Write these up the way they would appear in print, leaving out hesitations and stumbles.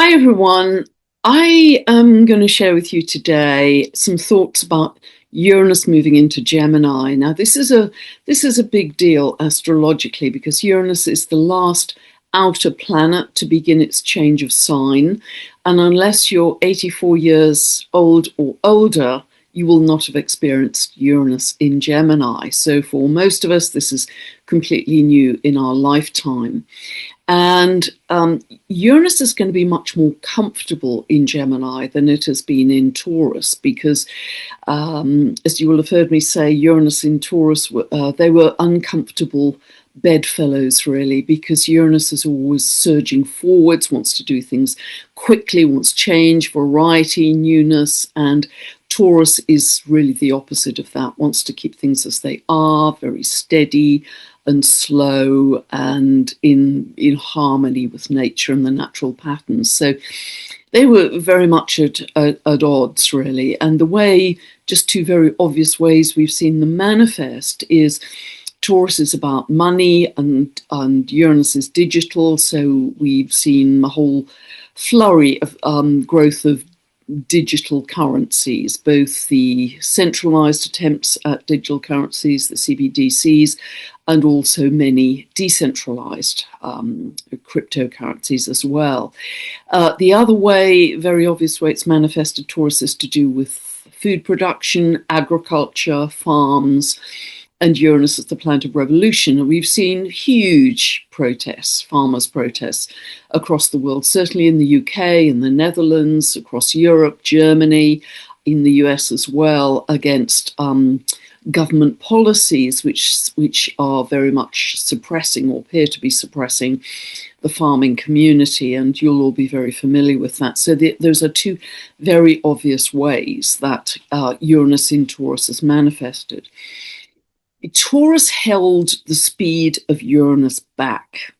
Hi everyone. I am going to share with you today some thoughts about Uranus moving into Gemini. Now, this is a big deal astrologically because Uranus is the last outer planet to begin its change of sign, and unless you're 84 years old or older, you will not have experienced Uranus in Gemini. So for most of us, this is completely new in our lifetime. And Uranus is going to be much more comfortable in Gemini than it has been in Taurus because, as you will have heard me say, Uranus in Taurus, they were uncomfortable bedfellows, really, because Uranus is always surging forwards, wants to do things quickly, wants change, variety, newness, and Taurus is really the opposite of that, wants to keep things as they are, very steady and slow and in harmony with nature and the natural patterns. So they were very much at odds, really. And the way, just two very obvious ways we've seen them manifest is Taurus is about money and Uranus is digital. So we've seen a whole flurry of growth of digital currencies, both the centralized attempts at digital currencies, the CBDCs, and also many decentralized cryptocurrencies as well. The other way, very obvious way it's manifested Taurus, is to do with food production, agriculture, farms, and Uranus is the planet of revolution. And we've seen huge protests, farmers' protests across the world, certainly in the UK, in the Netherlands, across Europe, Germany, in the US as well, against government policies which are very much suppressing or appear to be suppressing the farming community, and you'll all be very familiar with that. So those are two very obvious ways that Uranus in Taurus is manifested. Taurus held the speed of Uranus back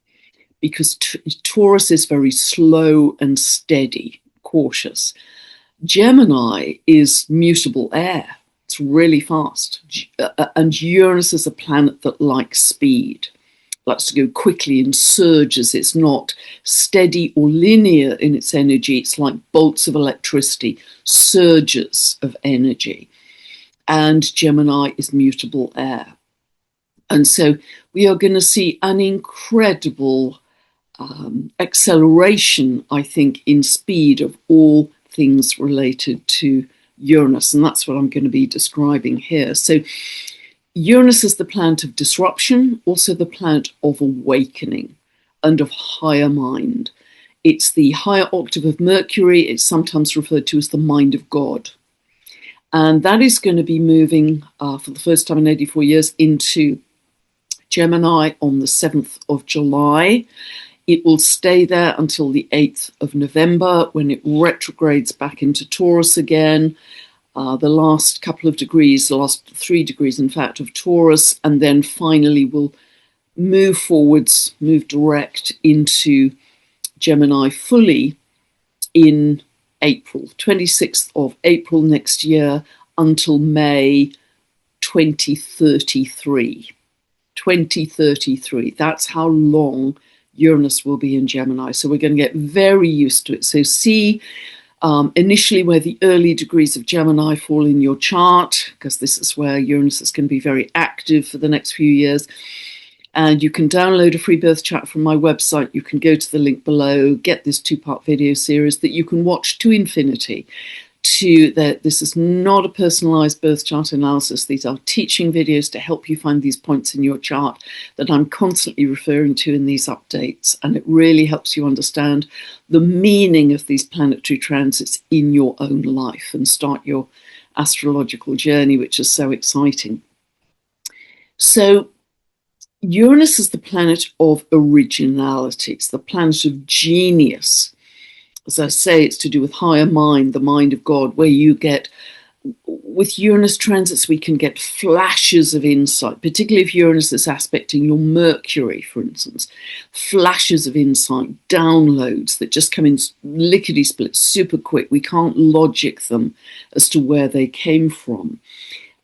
because Taurus is very slow and steady, cautious. Gemini is mutable air. It's really fast. And Uranus is a planet that likes speed, likes to go quickly in surges. It's not steady or linear in its energy. It's like bolts of electricity, surges of energy. And Gemini is mutable air. And so we are going to see an incredible acceleration, I think, in speed of all things related to Uranus. And that's what I'm going to be describing here. So Uranus is the planet of disruption, also the planet of awakening and of higher mind. It's the higher octave of Mercury. It's sometimes referred to as the mind of God. And that is going to be moving for the first time in 84 years into Gemini on the 7th of July. It will stay there until the 8th of November when it retrogrades back into Taurus again. The last couple of degrees, the last 3 degrees, in fact, of Taurus, and then finally will move forwards, move direct into Gemini fully in April, 26th of April next year until May 2033. 2033. That's how long Uranus will be in Gemini. So we're going to get very used to it. So see initially where the early degrees of Gemini fall in your chart, because this is where Uranus is going to be very active for the next few years. And you can download a free birth chart from my website. You can go to the link below, get this 2-part video series that you can watch to infinity. This is not a personalized birth chart analysis. These are teaching videos to help you find these points in your chart that I'm constantly referring to in these updates. And it really helps you understand the meaning of these planetary transits in your own life and start your astrological journey, which is so exciting. So Uranus is the planet of originality. It's the planet of genius. As I say, it's to do with higher mind, the mind of God, where you get, with Uranus transits, we can get flashes of insight, particularly if Uranus is aspecting your Mercury, for instance, flashes of insight, downloads that just come in lickety-split, super quick. We can't logic them as to where they came from.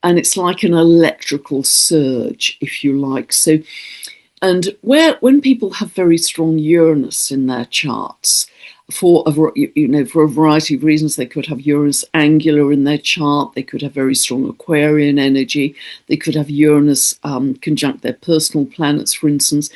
And it's like an electrical surge, if you like. So, and when people have very strong Uranus in their charts, for a variety of reasons. They could have Uranus angular in their chart. They could have very strong Aquarian energy. They could have Uranus conjunct their personal planets, for instance.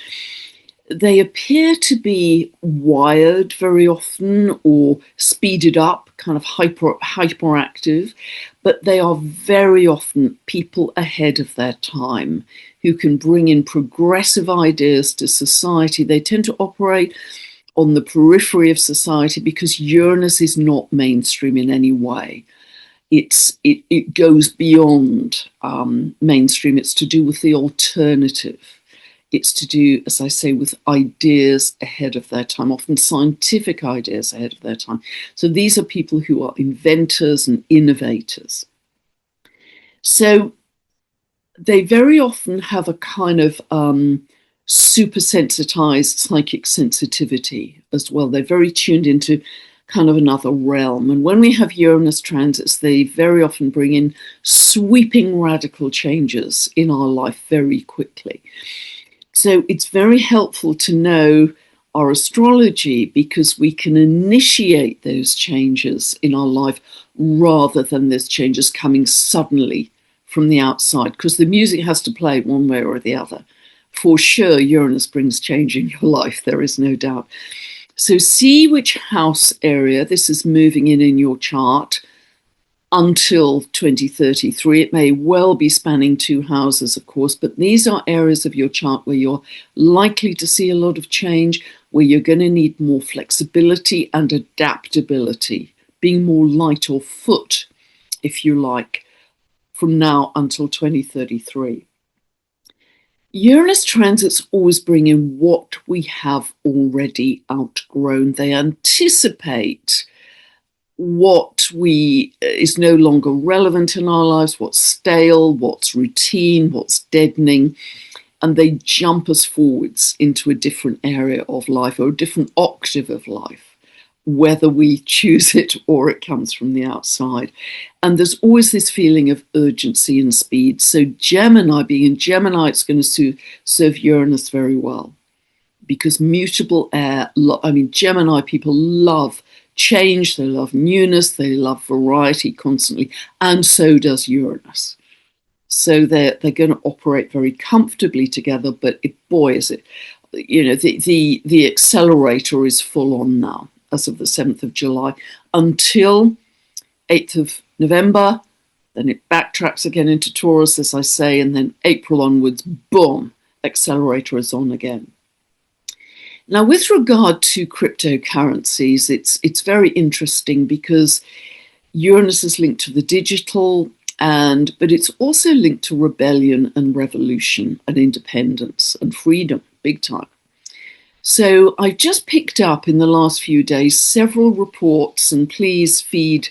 They appear to be wired very often or speeded up, kind of hyperactive, but they are very often people ahead of their time who can bring in progressive ideas to society. They tend to operate on the periphery of society because Uranus is not mainstream in any way. It goes beyond mainstream. It's to do with the alternative. It's to do, as I say, with ideas ahead of their time, often scientific ideas ahead of their time. So these are people who are inventors and innovators. So they very often have a kind of super sensitized psychic sensitivity as well. They're very tuned into kind of another realm. And when we have Uranus transits, they very often bring in sweeping radical changes in our life very quickly. So it's very helpful to know our astrology because we can initiate those changes in our life rather than those changes coming suddenly from the outside, because the music has to play one way or the other. For sure, Uranus brings change in your life, there is no doubt. So see which house area this is moving in your chart until 2033. It may well be spanning 2 houses, of course, but these are areas of your chart where you're likely to see a lot of change, where you're going to need more flexibility and adaptability, being more light of foot, if you like, from now until 2033. Uranus transits always bring in what we have already outgrown. They anticipate what is no longer relevant in our lives, what's stale, what's routine, what's deadening, and they jump us forwards into a different area of life or a different octave of life, whether we choose it or it comes from the outside. And there's always this feeling of urgency and speed. So Gemini, being in Gemini, it's going to serve Uranus very well because mutable air, Gemini people love change, they love newness, they love variety constantly, and so does Uranus. So they're going to operate very comfortably together, but boy, is it, the accelerator is full on now as of the 7th of July until 8th of November. Then it backtracks again into Taurus, as I say, and then April onwards, boom, accelerator is on again. Now, with regard to cryptocurrencies, it's very interesting because Uranus is linked to the digital, but it's also linked to rebellion and revolution and independence and freedom, big time. So I've just picked up in the last few days several reports, and please feed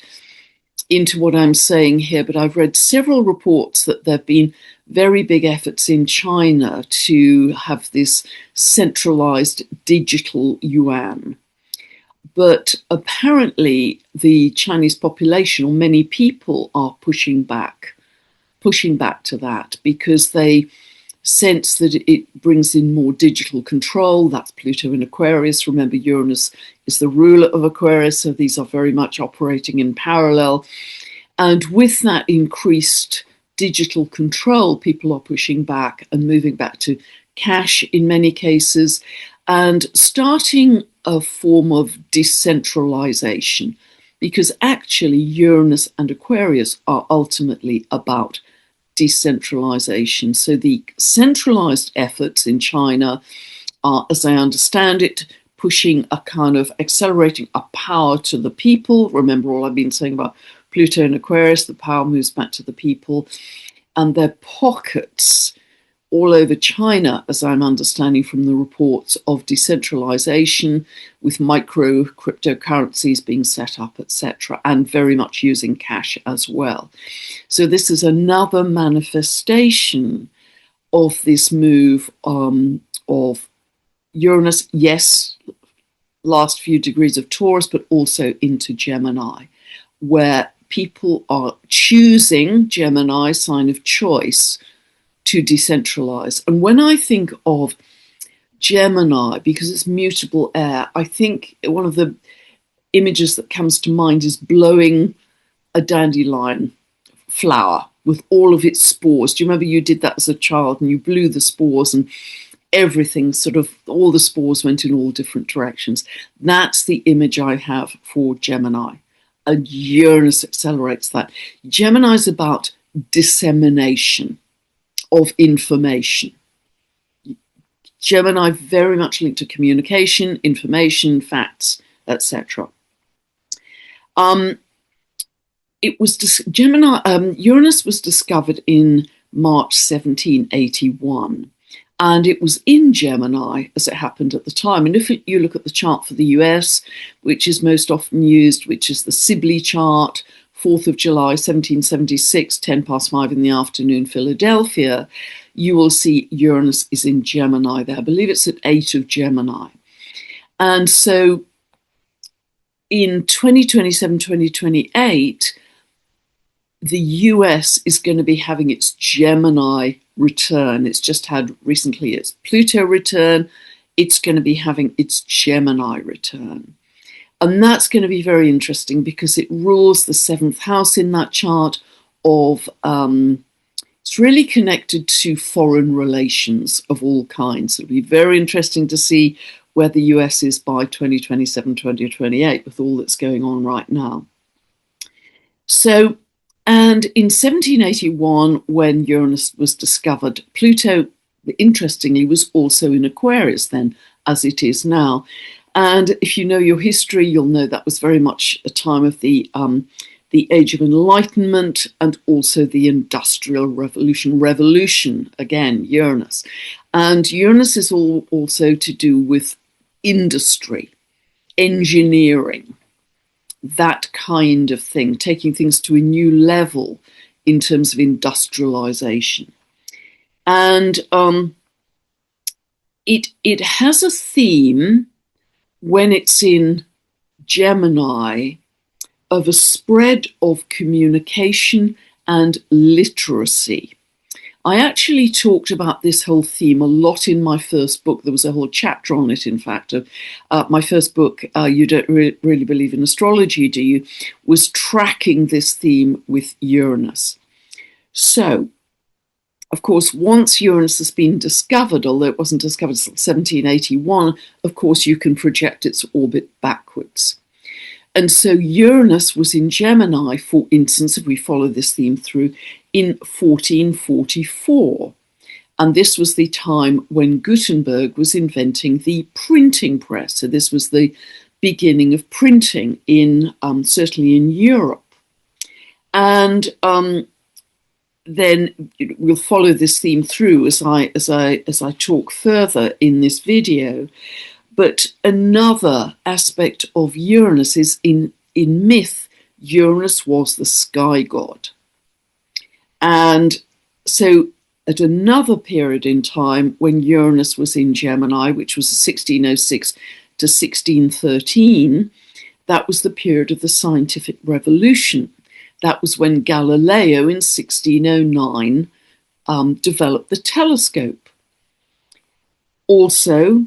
into what I'm saying here, but I've read several reports that there have been very big efforts in China to have this centralized digital yuan. But apparently the Chinese population, or many people, are pushing back to that because they sense that it brings in more digital control. That's Pluto in Aquarius. Remember, Uranus is the ruler of Aquarius, so these are very much operating in parallel. And with that increased digital control, people are pushing back and moving back to cash in many cases and starting a form of decentralization, because actually Uranus and Aquarius are ultimately about decentralization. So the centralized efforts in China are, as I understand it, pushing a kind of accelerating a power to the people. Remember all I've been saying about Pluto and Aquarius, the power moves back to the people, and their pockets all over China, as I'm understanding from the reports, of decentralization with micro cryptocurrencies being set up, etc., and very much using cash as well. So this is another manifestation of this move of Uranus, yes, last few degrees of Taurus, but also into Gemini, where people are choosing Gemini, sign of choice, to decentralize. And when I think of Gemini, because it's mutable air, I think one of the images that comes to mind is blowing a dandelion flower with all of its spores. Do you remember you did that as a child and you blew the spores and everything all the spores went in all different directions? That's the image I have for Gemini. And Uranus accelerates that. Gemini is about dissemination of information. Gemini very much linked to communication, information, facts, etc. Uranus was discovered in March 1781, and it was in Gemini as it happened at the time. And if you look at the chart for the US, which is most often used, which is the Sibley chart, 4th of July, 1776, 10 past 5 in the afternoon, Philadelphia, you will see Uranus is in Gemini there. I believe it's at 8 of Gemini. And so in 2027, 2028, the US is going to be having its Gemini return. It's just had recently its Pluto return. It's going to be having its Gemini return. And that's going to be very interesting because it rules the 7th house in that chart of, it's really connected to foreign relations of all kinds. It'll be very interesting to see where the US is by 2027, 2028 with all that's going on right now. So, and in 1781, when Uranus was discovered, Pluto, interestingly, was also in Aquarius then, as it is now. And if you know your history, you'll know that was very much a time of the Age of Enlightenment and also the Industrial Revolution, again, Uranus. And Uranus is also to do with industry, engineering, that kind of thing, taking things to a new level in terms of industrialization. And it has a theme when it's in Gemini of a spread of communication and literacy. I actually talked about this whole theme a lot in my first book. There was a whole chapter on it, in fact. My first book, You Don't Really Believe in Astrology, Do You?, was tracking this theme with Uranus. So, of course, once Uranus has been discovered, although it wasn't discovered until 1781, of course, you can project its orbit backwards. And so Uranus was in Gemini, for instance, if we follow this theme through, in 1444. And this was the time when Gutenberg was inventing the printing press. So this was the beginning of printing in certainly in Europe. And then we'll follow this theme through as I talk further in this video. But another aspect of Uranus is in myth, Uranus was the sky god. And so at another period in time when Uranus was in Gemini, which was 1606 to 1613, that was the period of the scientific revolution. That was when Galileo in 1609 developed the telescope. Also,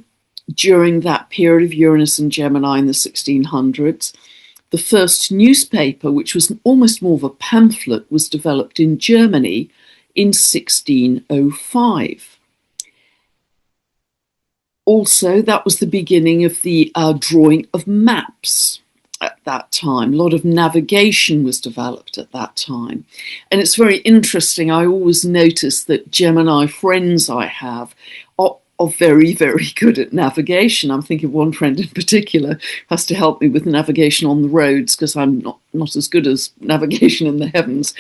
during that period of Uranus and Gemini in the 1600s, the first newspaper, which was almost more of a pamphlet, was developed in Germany in 1605. Also, that was the beginning of the drawing of maps at that time. A lot of navigation was developed at that time. And it's very interesting. I always notice that Gemini friends I have are very, very good at navigation. I'm thinking of one friend in particular who has to help me with navigation on the roads because I'm not as good as navigation in the heavens.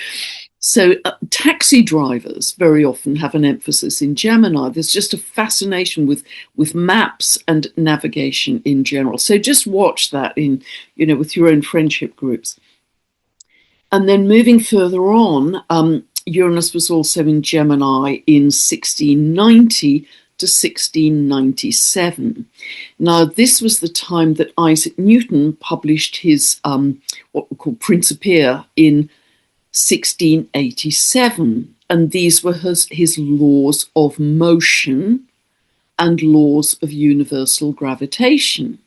So taxi drivers very often have an emphasis in Gemini. There's just a fascination with maps and navigation in general. So just watch that with your own friendship groups. And then moving further on, Uranus was also in Gemini in 1690 to 1697. Now, this was the time that Isaac Newton published his what we call Principia in 1687, and these were his laws of motion and laws of universal gravitation.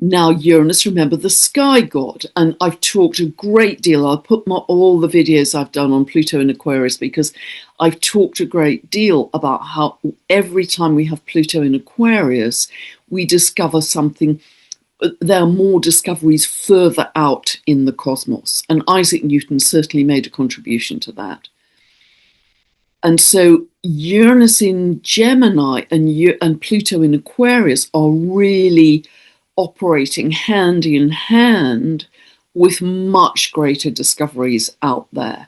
Now, Uranus, remember, the sky god, and I've talked a great deal. I'll put all the videos I've done on Pluto in Aquarius, because I've talked a great deal about how every time we have Pluto in Aquarius, we discover something. There are more discoveries further out in the cosmos, and Isaac Newton certainly made a contribution to that. And so Uranus in Gemini and Pluto in Aquarius are really operating hand in hand with much greater discoveries out there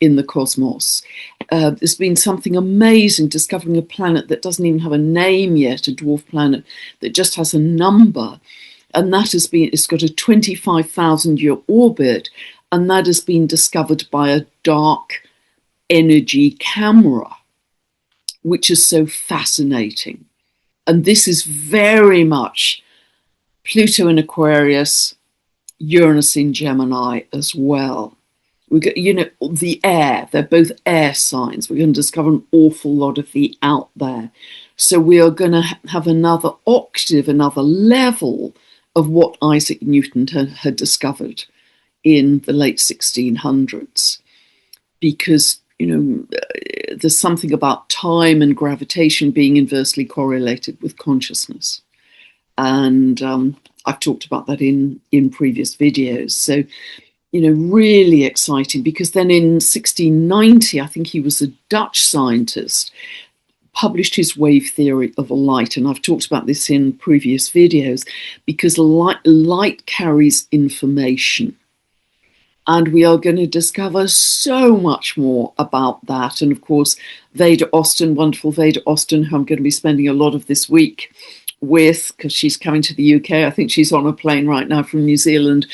in the cosmos. There's been something amazing, discovering a planet that doesn't even have a name yet, a dwarf planet that just has a number. And that has been, it's got a 25,000-year orbit, and that has been discovered by a dark energy camera, which is so fascinating. And this is very much Pluto in Aquarius, Uranus in Gemini as well. We got, the air, they're both air signs. We're going to discover an awful lot of the out there. So we are going to have another octave, another level of what Isaac Newton had discovered in the late 1600s. Because, there's something about time and gravitation being inversely correlated with consciousness. And I've talked about that in previous videos. So, really exciting, because then in 1690, I think he was a Dutch scientist, published his wave theory of light. And I've talked about this in previous videos, because light carries information. And we are going to discover so much more about that. And of course, Veda Austin, wonderful Veda Austin, who I'm going to be spending a lot of this week with, because she's coming to the UK. I think she's on a plane right now from New Zealand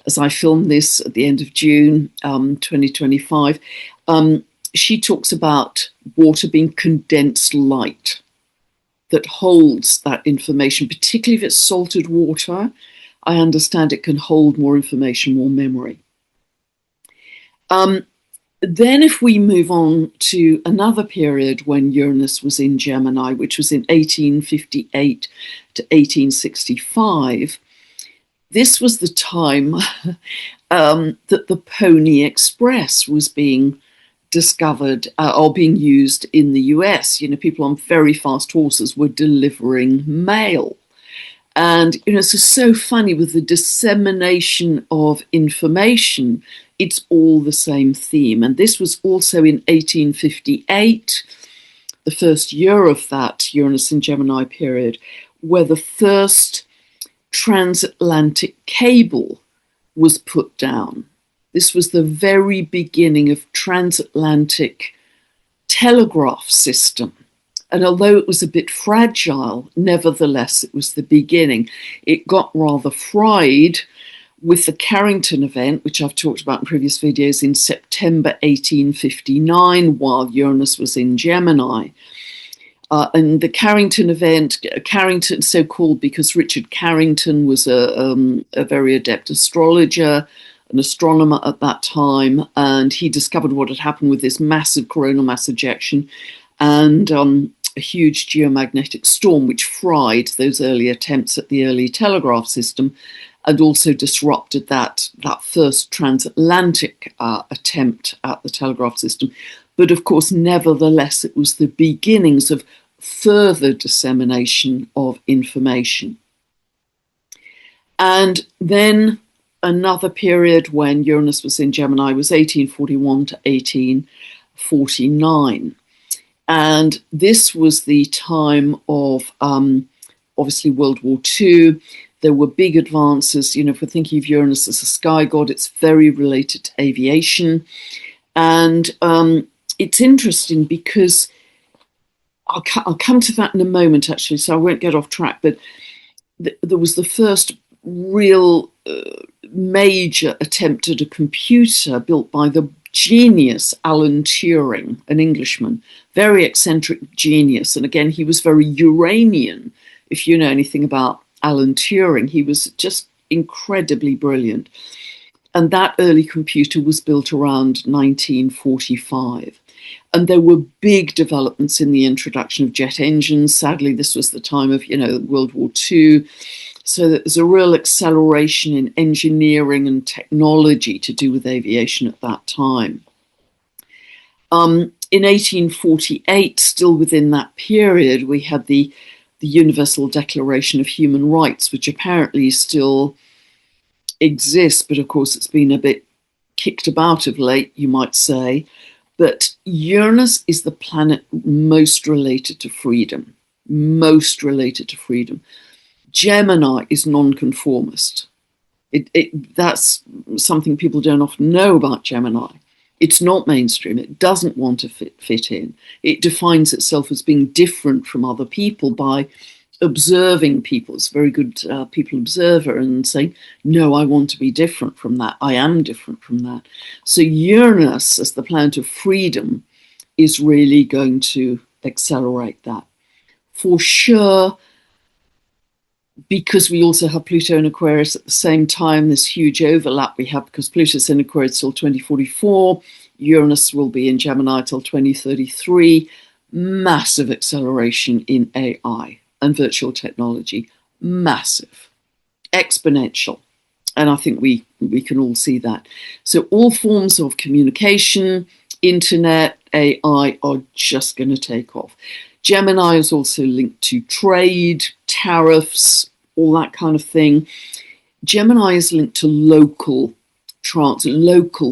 as I film this at the end of June 2025. She talks about water being condensed light that holds that information, particularly if it's salted water. I understand it can hold more information, more memory. Then if we move on to another period when Uranus was in Gemini, which was in 1858 to 1865, this was the time that the Pony Express was being discovered or being used in the US. People on very fast horses were delivering mail. And, it's so funny with the dissemination of information, it's all the same theme. And this was also in 1858, the first year of that Uranus and Gemini period, where the first transatlantic cable was put down. This was the very beginning of transatlantic telegraph system. And although it was a bit fragile, nevertheless, it was the beginning. It got rather fried with the Carrington event, which I've talked about in previous videos, in September 1859, while Uranus was in Gemini. And the Carrington event, Carrington so called because Richard Carrington was a very adept astrologer, an astronomer at that time, and he discovered what had happened with this massive coronal mass ejection and a huge geomagnetic storm which fried those early attempts at the early telegraph system and also disrupted that first transatlantic attempt at the telegraph system. But of course, nevertheless, it was the beginnings of further dissemination of information. And then another period when Uranus was in Gemini was 1841 to 1849. And this was the time of, obviously, World War II. There were big advances. If we're thinking of Uranus as a sky god, it's very related to aviation. And it's interesting because I'll come to that in a moment, actually, so I won't get off track. But there was the first real major attempt at a computer built by the genius Alan Turing, an Englishman, very eccentric genius. And again, he was very Uranian. If you know anything about Alan Turing, he was just incredibly brilliant. And that early computer was built around 1945. And there were big developments in the introduction of jet engines. Sadly, this was the time of, World War II. So that there's a real acceleration in engineering and technology to do with aviation at that time. In 1848, still within that period, we had the Universal Declaration of Human Rights, which apparently still exists, but of course it's been a bit kicked about of late, you might say. But Uranus is the planet most related to freedom, most related to freedom. Gemini is nonconformist. That's something people don't often know about Gemini. It's not mainstream. It doesn't want to fit in. It defines itself as being different from other people by observing people. It's a very good people observer and saying, no, I want to be different from that. I am different from that. So Uranus, as the planet of freedom, is really going to accelerate that. For sure, because we also have Pluto in Aquarius at the same time, this huge overlap we have because Pluto's in Aquarius till 2044, Uranus will be in Gemini till 2033, massive acceleration in AI and virtual technology, massive, exponential. And I think we can all see that. So all forms of communication, internet, AI are just going to take off. Gemini is also linked to trade, tariffs, all that kind of thing. Gemini is linked to local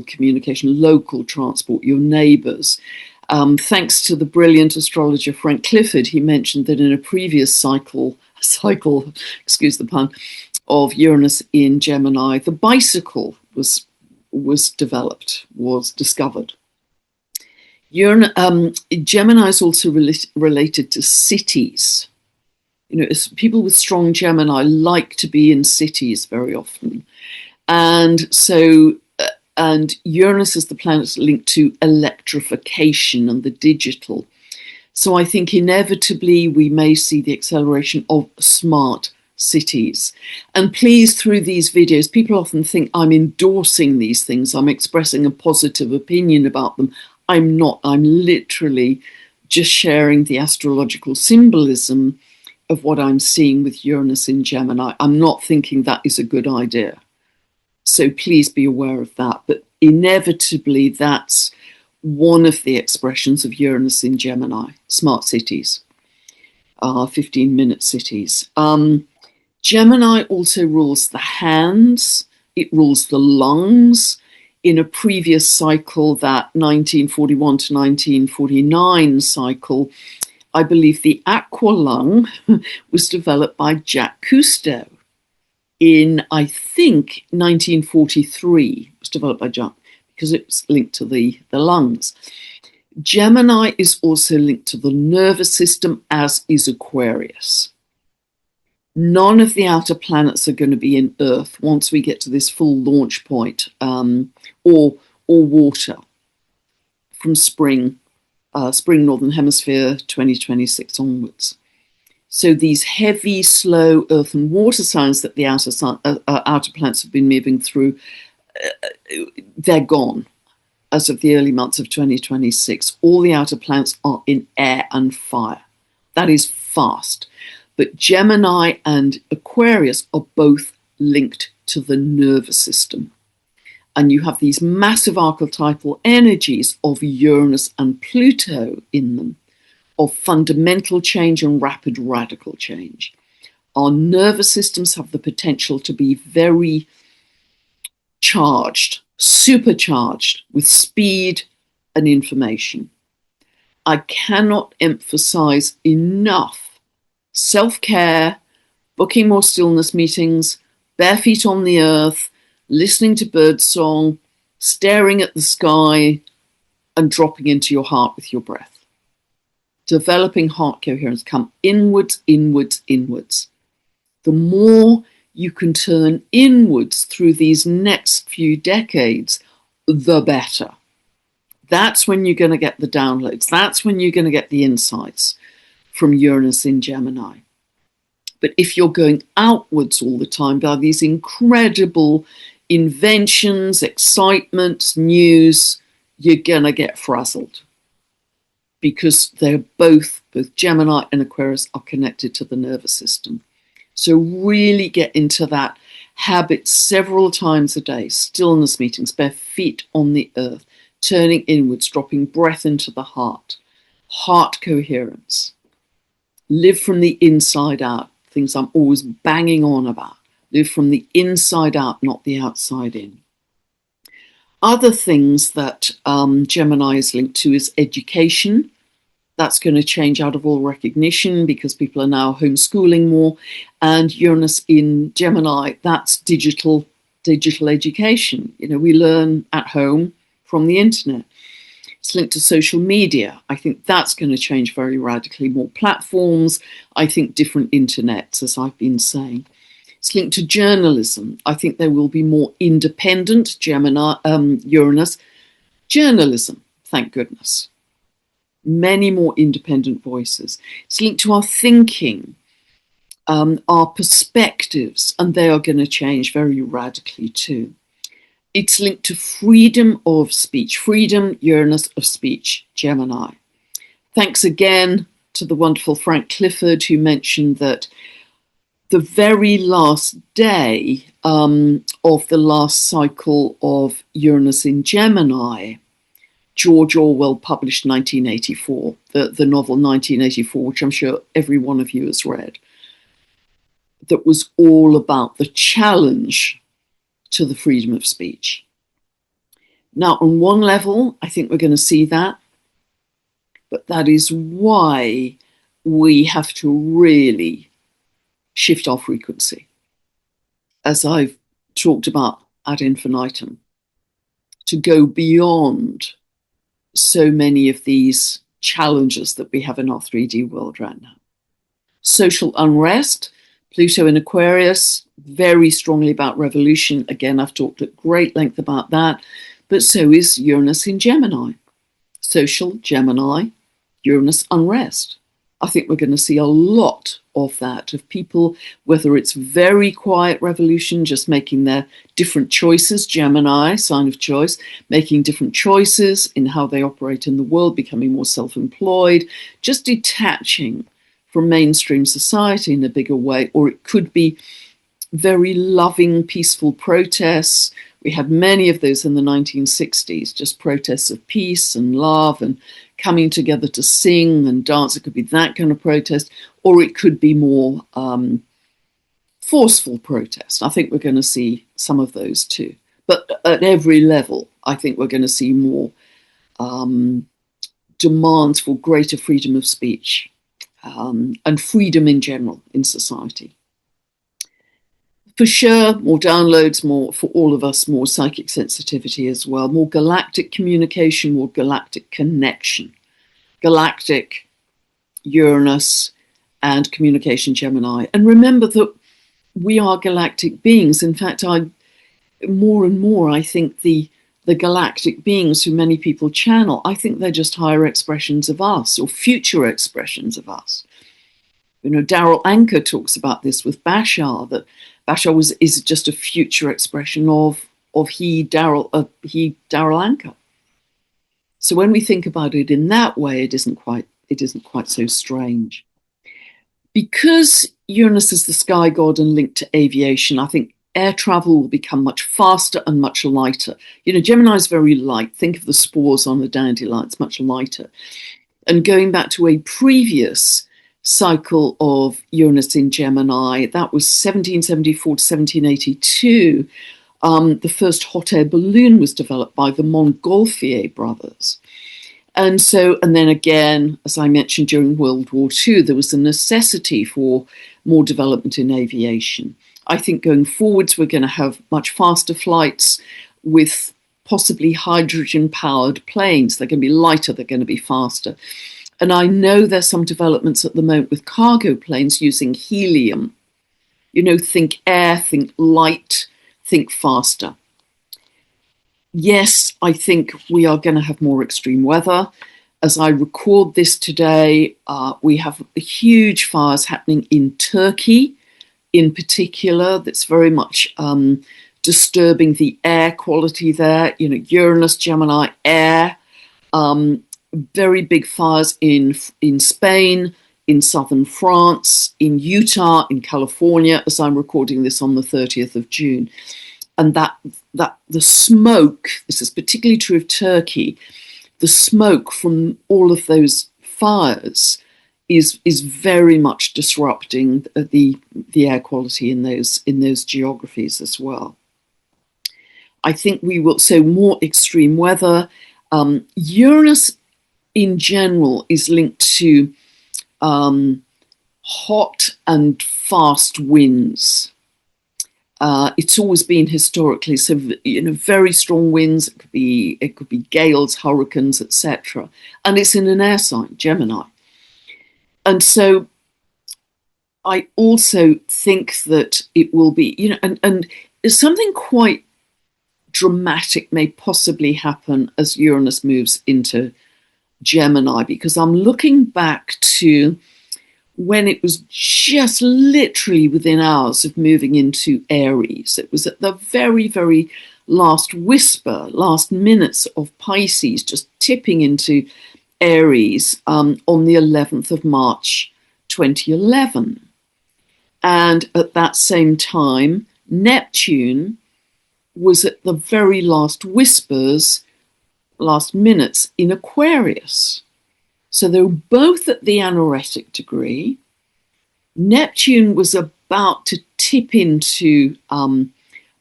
communication, local transport, your neighbours. Thanks to the brilliant astrologer Frank Clifford, he mentioned that in a previous cycle, excuse the pun, of Uranus in Gemini, the bicycle was discovered. Gemini is also related to cities. You know, people with strong Gemini like to be in cities very often. And so, and Uranus is the planet linked to electrification and the digital. So I think inevitably we may see the acceleration of smart cities. And please, through these videos, people often think I'm endorsing these things, I'm expressing a positive opinion about them. I'm not. I'm literally just sharing the astrological symbolism of what I'm seeing with Uranus in Gemini. I'm not thinking that is a good idea. So please be aware of that. But inevitably, that's one of the expressions of Uranus in Gemini, smart cities, 15-minute cities. Gemini also rules the hands. It rules the lungs. In a previous cycle, that 1941 to 1949 cycle, I believe the aqua lung was developed by Jacques Cousteau. In, I think, 1943, it was developed by Jacques because it's linked to the lungs. Gemini is also linked to the nervous system, as is Aquarius. None of the outer planets are going to be in Earth once we get to this full launch point, or water from spring Northern Hemisphere 2026 onwards. So these heavy, slow earth and water signs that the outer planets have been moving through, they're gone as of the early months of 2026. All the outer planets are in air and fire. That is fast. But Gemini and Aquarius are both linked to the nervous system. And you have these massive archetypal energies of Uranus and Pluto in them, of fundamental change and rapid radical change. Our nervous systems have the potential to be very charged, supercharged with speed and information. I cannot emphasize enough self-care, booking more stillness meetings, bare feet on the earth, listening to birdsong, staring at the sky, and dropping into your heart with your breath. Developing heart coherence. Come inwards, inwards, inwards. The more you can turn inwards through these next few decades, the better. That's when you're going to get the downloads. That's when you're going to get the insights from Uranus in Gemini. But if you're going outwards all the time by these incredible inventions, excitement, news, you're going to get frazzled, because they're both Gemini and Aquarius are connected to the nervous system. So really get into that habit several times a day. Stillness meetings, bare feet on the earth, turning inwards, dropping breath into the heart coherence. Live from the inside out, things I'm always banging on about. Live from the inside out, not the outside in. Other things that Gemini is linked to is education. That's going to change out of all recognition because people are now homeschooling more. And Uranus in Gemini, that's digital education. You know, we learn at home from the internet. It's linked to social media. I think that's going to change very radically. More platforms, I think different internets, as I've been saying. It's linked to journalism. I think there will be more independent Uranus journalism, thank goodness. Many more independent voices. It's linked to our thinking, our perspectives, and they are going to change very radically too. It's linked to freedom of speech, freedom, Uranus of speech, Gemini. Thanks again to the wonderful Frank Clifford, who mentioned that the very last day of the last cycle of Uranus in Gemini, George Orwell published 1984, the novel 1984, which I'm sure every one of you has read, that was all about the challenge to the freedom of speech. Now, on one level, I think we're going to see that, but that is why we have to really shift our frequency, as I've talked about ad infinitum, to go beyond so many of these challenges that we have in our 3D world right now. Social unrest, Pluto in Aquarius, very strongly about revolution. Again, I've talked at great length about that, but so is Uranus in Gemini. Social Gemini, Uranus unrest. I think we're going to see a lot of that, of people, whether it's very quiet revolution, just making their different choices, Gemini, sign of choice, making different choices in how they operate in the world, becoming more self-employed, just detaching from mainstream society in a bigger way. Or it could be very loving, peaceful protests. We had many of those in the 1960s, just protests of peace and love and coming together to sing and dance. It could be that kind of protest, or it could be more forceful protest. I think we're going to see some of those too. But at every level, I think we're going to see more demands for greater freedom of speech and freedom in general in society. For sure, more downloads, more for all of us, more psychic sensitivity as well, more galactic communication, more galactic connection. Galactic, Uranus, and communication Gemini. And remember that we are galactic beings. In fact, more and more, I think the galactic beings who many people channel, I think they're just higher expressions of us or future expressions of us. You know, Daryl Anker talks about this with Bashar, that Bashar is just a future expression of Daryl Anker. So when we think about it in that way, it isn't quite so strange. Because Uranus is the sky god and linked to aviation, I think air travel will become much faster and much lighter. You know, Gemini is very light. Think of the spores on the dandelion, it's much lighter. And going back to a previous cycle of Uranus in Gemini, that was 1774 to 1782. The first hot air balloon was developed by the Montgolfier brothers. And then again, as I mentioned, during World War II, there was a necessity for more development in aviation. I think going forwards, we're going to have much faster flights with possibly hydrogen-powered planes. They're going to be lighter, they're going to be faster. And I know there's some developments at the moment with cargo planes using helium. You know, think air, think light, think faster. Yes, I think we are going to have more extreme weather. As I record this today, we have huge fires happening in Turkey in particular. That's very much disturbing the air quality there. You know, Uranus, Gemini, air. Very big fires in Spain, in southern France, in Utah, in California, as I'm recording this on the 30th of June. And that the smoke, this is particularly true of Turkey, the smoke from all of those fires is very much disrupting the air quality in those geographies as well. I think we will, so more extreme weather. Uranus in general is linked to hot and fast winds. It's always been historically, so very strong winds. It could be gales, hurricanes, etc. And it's in an air sign, Gemini. And so I also think that it will be, and something quite dramatic may possibly happen as Uranus moves into Gemini, because I'm looking back to when it was just literally within hours of moving into Aries. It was at the very, very last whisper, last minutes of Pisces, just tipping into Aries on the 11th of March 2011. And at that same time, Neptune was at the very last whispers, last minutes in Aquarius. So they were both at the anaretic degree. Neptune was about to tip into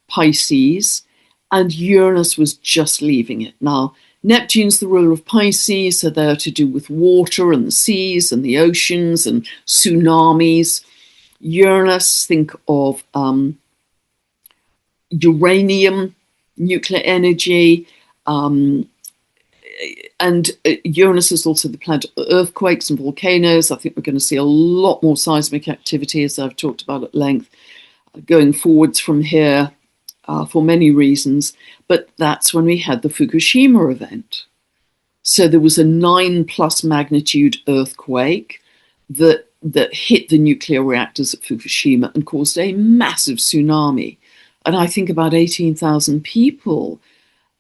Pisces, and Uranus was just leaving it. Now, Neptune's the ruler of Pisces, so they're to do with water and the seas and the oceans and tsunamis. Uranus, think of uranium, nuclear energy, and Uranus is also the planet of earthquakes and volcanoes. I think we're going to see a lot more seismic activity, as I've talked about at length, going forwards from here for many reasons. But that's when we had the Fukushima event. So there was a 9+ magnitude earthquake that hit the nuclear reactors at Fukushima and caused a massive tsunami. And I think about 18,000 people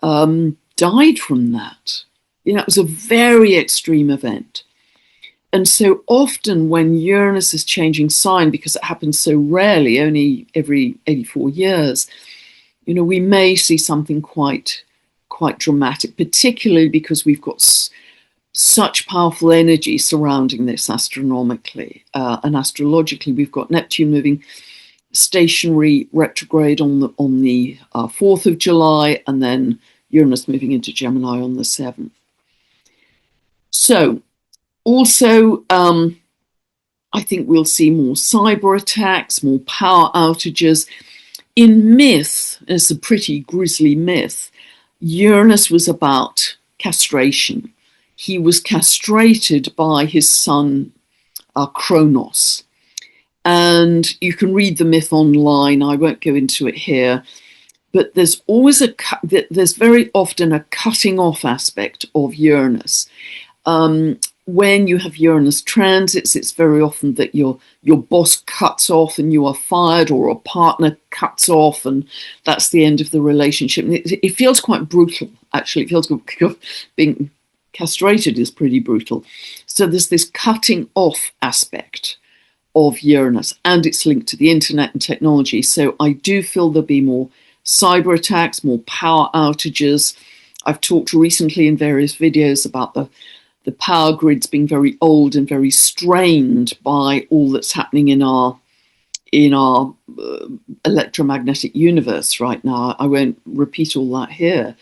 died from that. It was a very extreme event. And so often when Uranus is changing sign, because it happens so rarely, only every 84 years, we may see something quite dramatic, particularly because we've got such powerful energy surrounding this astronomically and astrologically. We've got Neptune moving stationary retrograde on the 4th of July, and then Uranus moving into Gemini on the 7th. So also, I think we'll see more cyber attacks, more power outages. In myth, it's a pretty grisly myth, Uranus was about castration. He was castrated by his son, Kronos. And you can read the myth online. I won't go into it here. But there's always there's very often a cutting off aspect of Uranus. When you have Uranus transits, it's very often that your boss cuts off and you are fired, or a partner cuts off and that's the end of the relationship. And it feels quite brutal, actually. It feels good. Being castrated is pretty brutal. So there's this cutting off aspect of Uranus, and it's linked to the internet and technology. So I do feel there'll be more cyber attacks, more power outages. I've talked recently in various videos about the power grids being very old and very strained by all that's happening in our electromagnetic universe right now. I won't repeat all that here,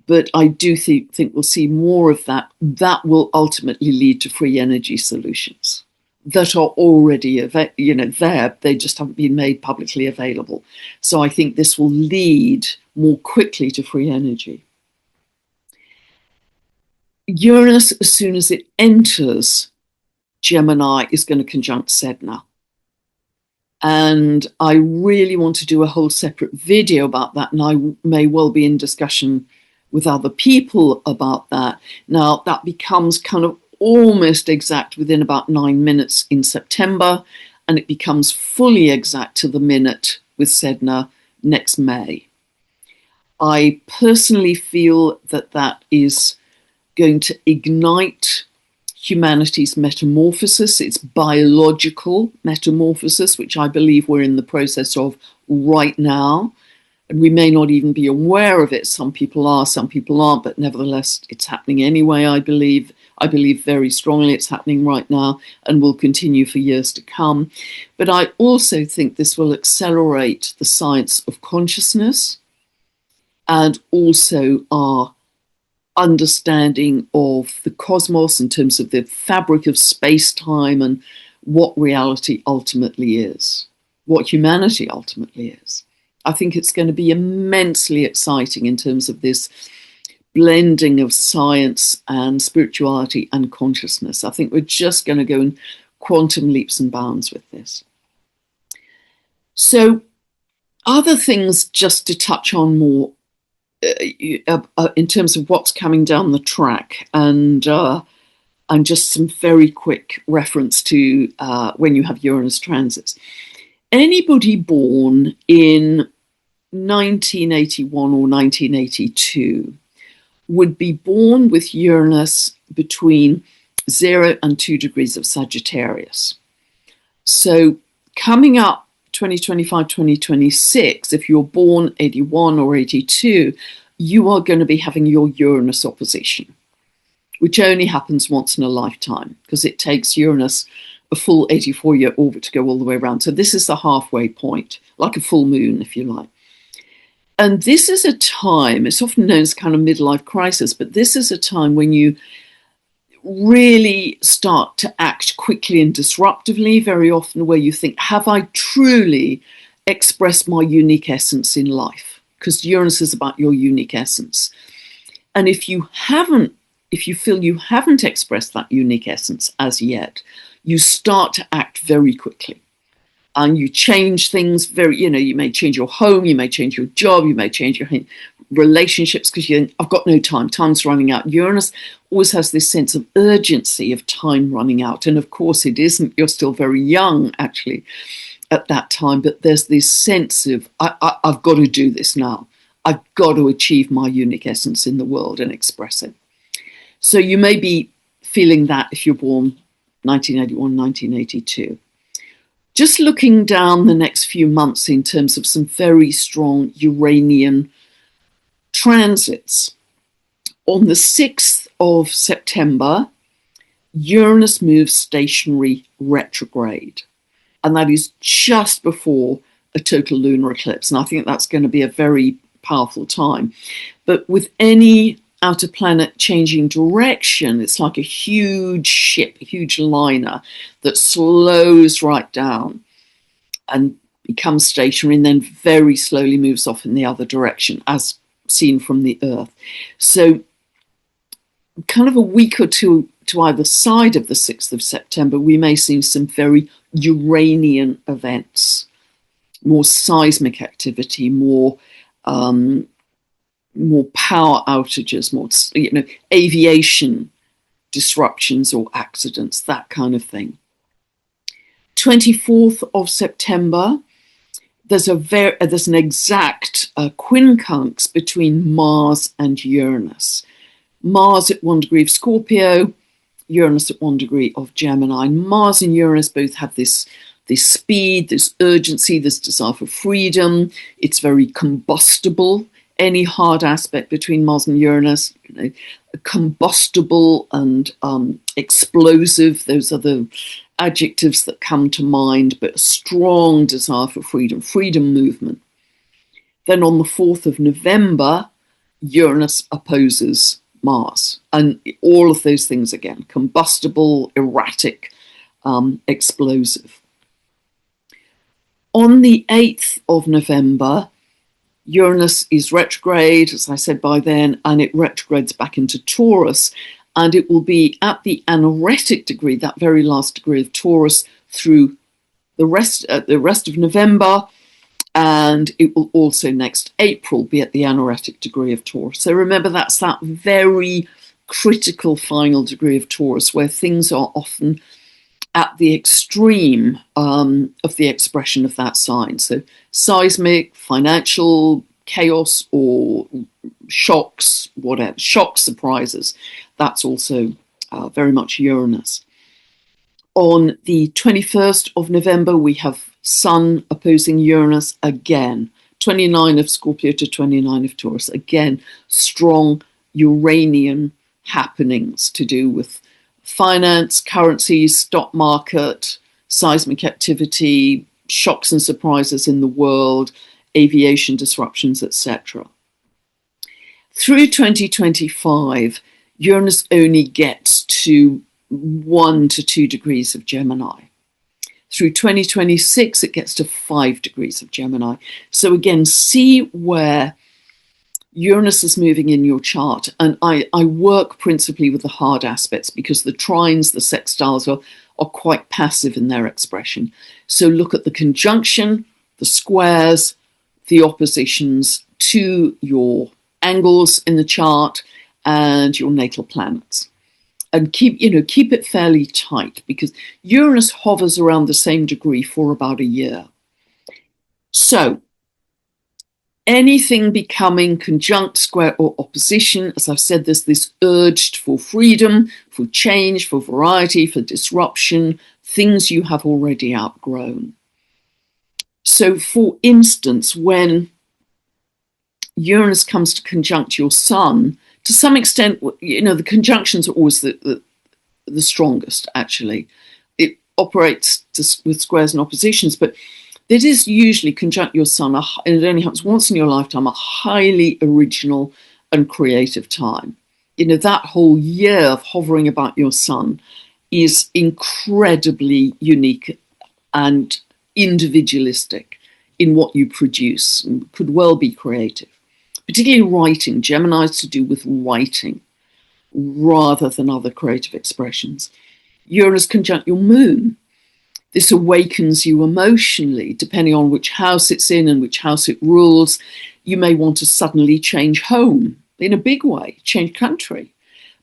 but I do think we'll see more of that. That will ultimately lead to free energy solutions that are already there. They just haven't been made publicly available. So I think this will lead more quickly to free energy. Uranus, as soon as it enters Gemini, is going to conjunct Sedna. And I really want to do a whole separate video about that, and I may well be in discussion with other people about that. Now, that becomes kind of almost exact within about 9 minutes in September, and it becomes fully exact to the minute with Sedna next May. I personally feel that is going to ignite humanity's metamorphosis, its biological metamorphosis, which I believe we're in the process of right now. And we may not even be aware of it. Some people are, some people aren't, but nevertheless, it's happening anyway, I believe. I believe very strongly it's happening right now and will continue for years to come. But I also think this will accelerate the science of consciousness and also our understanding of the cosmos in terms of the fabric of space-time and what reality ultimately is, what humanity ultimately is. I think it's going to be immensely exciting in terms of this blending of science and spirituality and consciousness. I think we're just going to go in quantum leaps and bounds with this. So, other things just to touch on more in terms of what's coming down the track, and just some very quick reference to when you have Uranus transits. Anybody born in 1981 or 1982 would be born with Uranus between 0 and 2 degrees of Sagittarius. So coming up 2025, 2026, if you're born 81 or 82, you are going to be having your Uranus opposition, which only happens once in a lifetime because it takes Uranus a full 84-year orbit to go all the way around. So this is the halfway point, like a full moon, if you like. And this is a time, it's often known as kind of midlife crisis, but this is a time when you really start to act quickly and disruptively, very often where you think, have I truly expressed my unique essence in life? Because Uranus is about your unique essence. And if you feel you haven't expressed that unique essence as yet, you start to act very quickly. And you change things you may change your home, you may change your job, you may change your relationships because you think, I've got no time, time's running out. Uranus always has this sense of urgency of time running out. And of course it isn't, you're still very young actually at that time, but there's this sense of, I've got to do this now. I've got to achieve my unique essence in the world and express it. So you may be feeling that if you're born 1981, 1982. Just looking down the next few months in terms of some very strong Uranian transits. On the 6th of September, Uranus moves stationary retrograde. And that is just before a total lunar eclipse. And I think that's going to be a very powerful time. But with any outer planet changing direction, it's like a huge ship, a huge liner that slows right down and becomes stationary and then very slowly moves off in the other direction as seen from the Earth. So kind of a week or two to either side of the 6th of September, we may see some very Uranian events, more seismic activity, more power outages, more aviation disruptions or accidents, that kind of thing. 24th of September, there's an exact quincunx between Mars and Uranus. Mars at 1 degree of Scorpio, Uranus at 1 degree of Gemini. Mars and Uranus both have this speed, this urgency, this desire for freedom. It's very combustible. Any hard aspect between Mars and Uranus, combustible and explosive, those are the adjectives that come to mind, but a strong desire for freedom movement. Then on the 4th of November, Uranus opposes Mars. And all of those things again, combustible, erratic, explosive. On the 8th of November, Uranus is retrograde, as I said by then, and it retrogrades back into Taurus. And it will be at the anaretic degree, that very last degree of Taurus, through the rest of November. And it will also next April be at the anaretic degree of Taurus. So remember, that's that very critical final degree of Taurus where things are often at the extreme of the expression of that sign. So seismic, financial chaos, or shocks, whatever, shock surprises. That's also very much Uranus. On the 21st of November, we have Sun opposing Uranus again, 29 of Scorpio to 29 of Taurus. Again, strong Uranian happenings to do with finance, currencies, stock market, seismic activity, shocks and surprises in the world, aviation disruptions, etc. Through 2025, Uranus only gets to 1 to 2 degrees of Gemini. Through 2026, it gets to 5 degrees of Gemini. So again, see where Uranus is moving in your chart. And I work principally with the hard aspects because the trines, the sextiles are quite passive in their expression. So look at the conjunction, the squares, the oppositions to your angles in the chart and your natal planets. And keep it fairly tight because Uranus hovers around the same degree for about a year. So anything becoming conjunct, square, or opposition, as I've said, there's this urge for freedom, for change, for variety, for disruption, things you have already outgrown. So, for instance, when Uranus comes to conjunct your Sun, to some extent, the conjunctions are always the strongest, actually. It operates with squares and oppositions, but it is usually conjunct your Sun, and it only happens once in your lifetime, a highly original and creative time. That whole year of hovering about your Sun is incredibly unique and individualistic in what you produce and could well be creative. Particularly writing. Gemini is to do with writing rather than other creative expressions. Uranus conjunct your Moon. This awakens you emotionally, depending on which house it's in and which house it rules. You may want to suddenly change home in a big way, change country.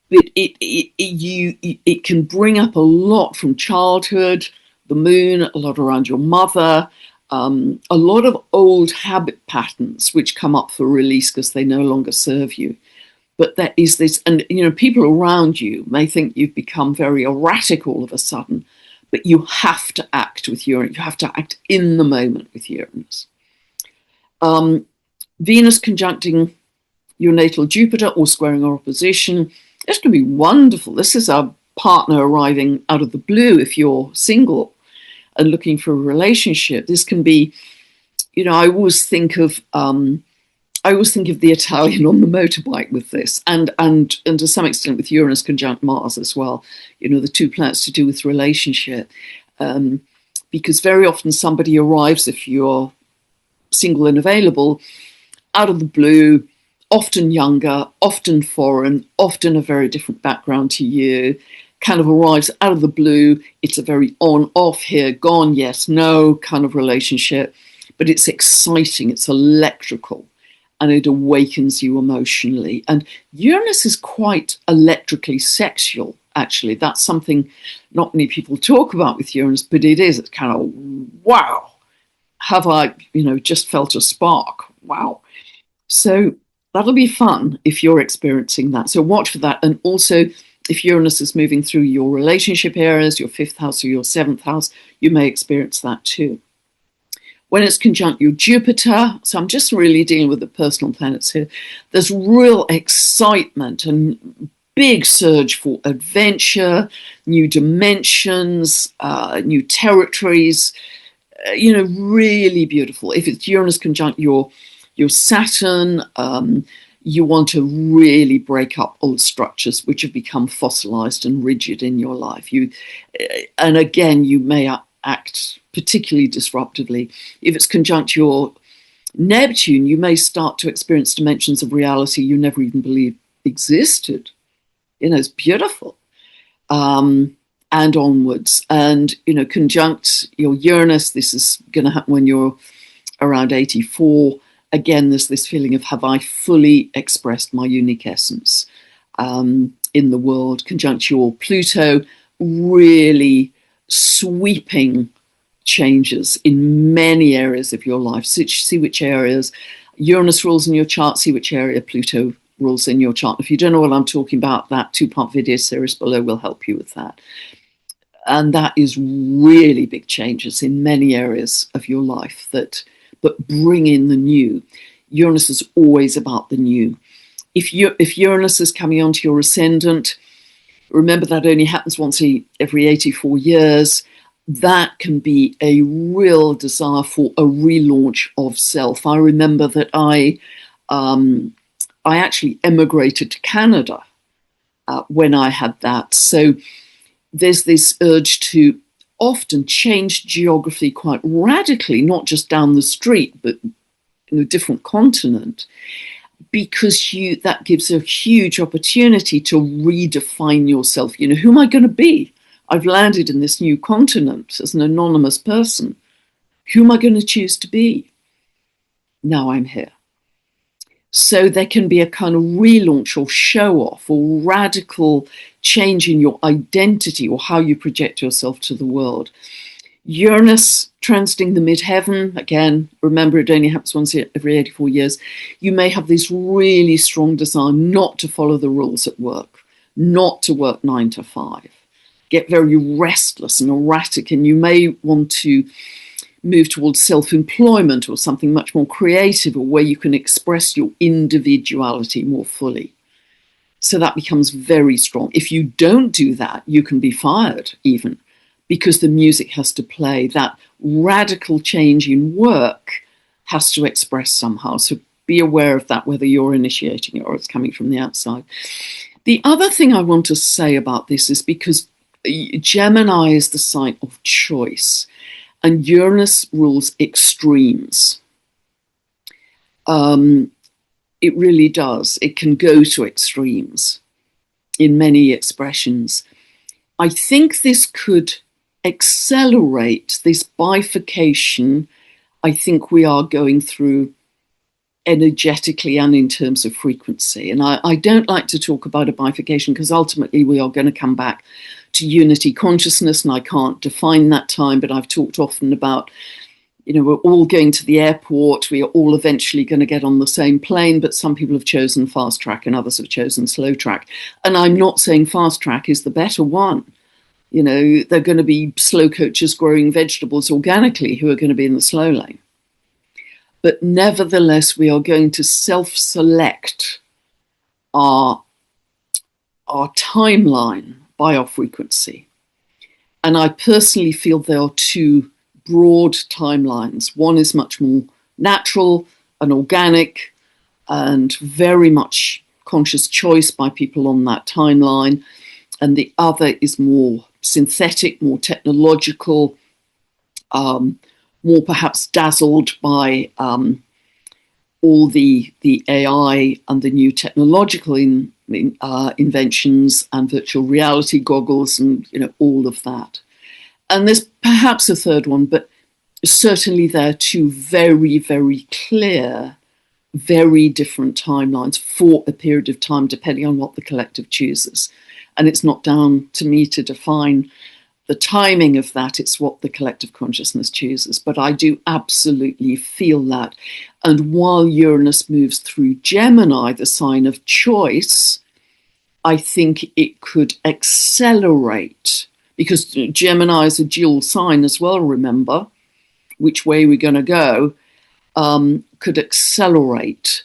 But it can bring up a lot from childhood, the Moon, a lot around your mother, a lot of old habit patterns which come up for release because they no longer serve you. But there is this, and people around you may think you've become very erratic all of a sudden, but you have to act with Uranus. You have to act in the moment with Uranus. Venus conjuncting your natal Jupiter or squaring or opposition. This can be wonderful. This is a partner arriving out of the blue if you're single and looking for a relationship. This can be, I always think of the Italian on the motorbike with this, and to some extent with Uranus conjunct Mars as well. The two planets to do with relationship, because very often somebody arrives, if you're single and available, out of the blue, often younger, often foreign, often a very different background to you. Kind of arrives out of the blue. It's a very on-off, here, gone, yes, no kind of relationship, but it's exciting, it's electrical, and it awakens you emotionally. And Uranus is quite electrically sexual, actually. That's something not many people talk about with Uranus, but it is. It's kind of, wow, have I, just felt a spark? Wow. So that'll be fun if you're experiencing that. So watch for that. And also, if Uranus is moving through your relationship areas, your 5th house or your 7th house, you may experience that too. When it's conjunct your Jupiter, so I'm just really dealing with the personal planets here, there's real excitement and big surge for adventure, new dimensions, new territories, really beautiful. If it's Uranus conjunct your Saturn, you want to really break up old structures which have become fossilized and rigid in your life. And again, you may act particularly disruptively. If it's conjunct your Neptune, you may start to experience dimensions of reality you never even believed existed. It's beautiful. And onwards. And, conjunct your Uranus, this is going to happen when you're around 84. Again, there's this feeling of, have I fully expressed my unique essence in the world? Conjunct your Pluto, really sweeping changes in many areas of your life. See which areas Uranus rules in your chart, see which area Pluto rules in your chart. If you don't know what I'm talking about, that 2-part video series below will help you with that. And that is really big changes in many areas of your life but bring in the new. Uranus is always about the new. If Uranus is coming onto your ascendant, remember that only happens once every 84 years. That can be a real desire for a relaunch of self. I remember that I actually emigrated to Canada when I had that. So there's this urge to often change geography quite radically, not just down the street, but in a different continent, because that gives a huge opportunity to redefine yourself. You know, who am I going to be? I've landed in this new continent as an anonymous person. Who am I going to choose to be? Now I'm here. So there can be a kind of relaunch or show off or radical change in your identity or how you project yourself to the world. Uranus transiting the midheaven, again, remember it only happens once every 84 years. You may have this really strong desire not to follow the rules at work, not to work 9 to 5, get very restless and erratic, and you may want to move towards self-employment or something much more creative, or where you can express your individuality more fully. So that becomes very strong. If you don't do that, you can be fired even, because the music has to play. That radical change in work has to express somehow. So be aware of that, whether you're initiating it or it's coming from the outside. The other thing I want to say about this is because Gemini is the sign of choice, and Uranus rules extremes. It really does. It can go to extremes in many expressions. I think this could accelerate this bifurcation I think we are going through energetically and in terms of frequency. And I don't like to talk about a bifurcation, because ultimately we are going to come back to unity consciousness, and I can't define that time, but I've talked often about, you know, we're all going to the airport, we are all eventually going to get on the same plane, but some people have chosen fast track and others have chosen slow track. And I'm not saying fast track is the better one. You know, they're going to be slow coaches growing vegetables organically who are going to be in the slow lane. But nevertheless, we are going to self-select our timeline by our frequency. And I personally feel there are two broad timelines. One is much more natural and organic and very much conscious choice by people on that timeline. And the other is more synthetic, more technological, more perhaps dazzled by all the AI and the new technological inventions and virtual reality goggles and, you know, all of that. And there's perhaps a third one, but certainly there are two very, very clear, very different timelines for a period of time, depending on what the collective chooses. And it's not down to me to define the timing of that, it's what the collective consciousness chooses. But I do absolutely feel that. And while Uranus moves through Gemini, the sign of choice, I think it could accelerate, because Gemini is a dual sign as well, remember, which way we're going to go, could accelerate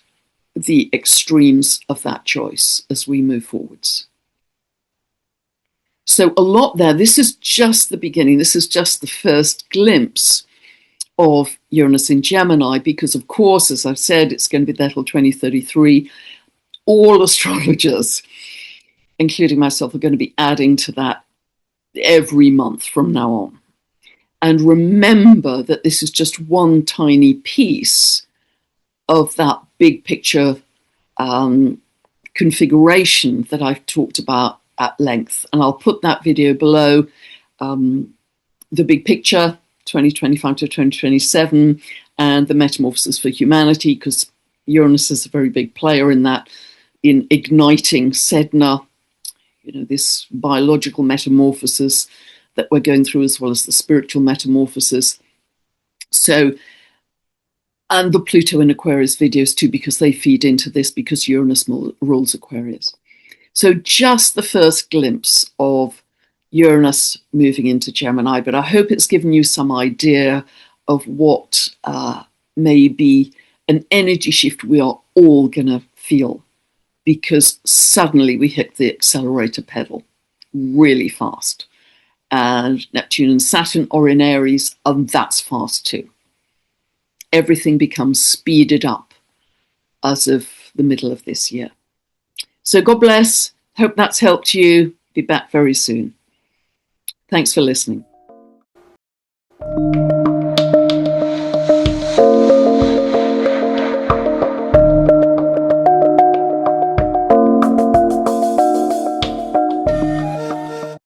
the extremes of that choice as we move forwards. So a lot there. This is just the beginning. This is just the first glimpse of Uranus in Gemini, because, of course, as I've said, it's going to be there till 2033. All astrologers, including myself, are going to be adding to that every month from now on. And remember that this is just one tiny piece of that big picture configuration that I've talked about at length. And I'll put that video below, the big picture, 2025 to 2027, and the metamorphosis for humanity, because Uranus is a very big player in that, in igniting Sedna, you know, this biological metamorphosis that we're going through, as well as the spiritual metamorphosis. So and the Pluto in Aquarius videos too, because they feed into this, because Uranus rules Aquarius. So just the first glimpse of Uranus moving into Gemini, but I hope it's given you some idea of what may be an energy shift we are all going to feel, because suddenly we hit the accelerator pedal really fast. And Neptune and Saturn are in Aries, and that's fast too. Everything becomes speeded up as of the middle of this year. So God bless. Hope that's helped you. Be back very soon. Thanks for listening.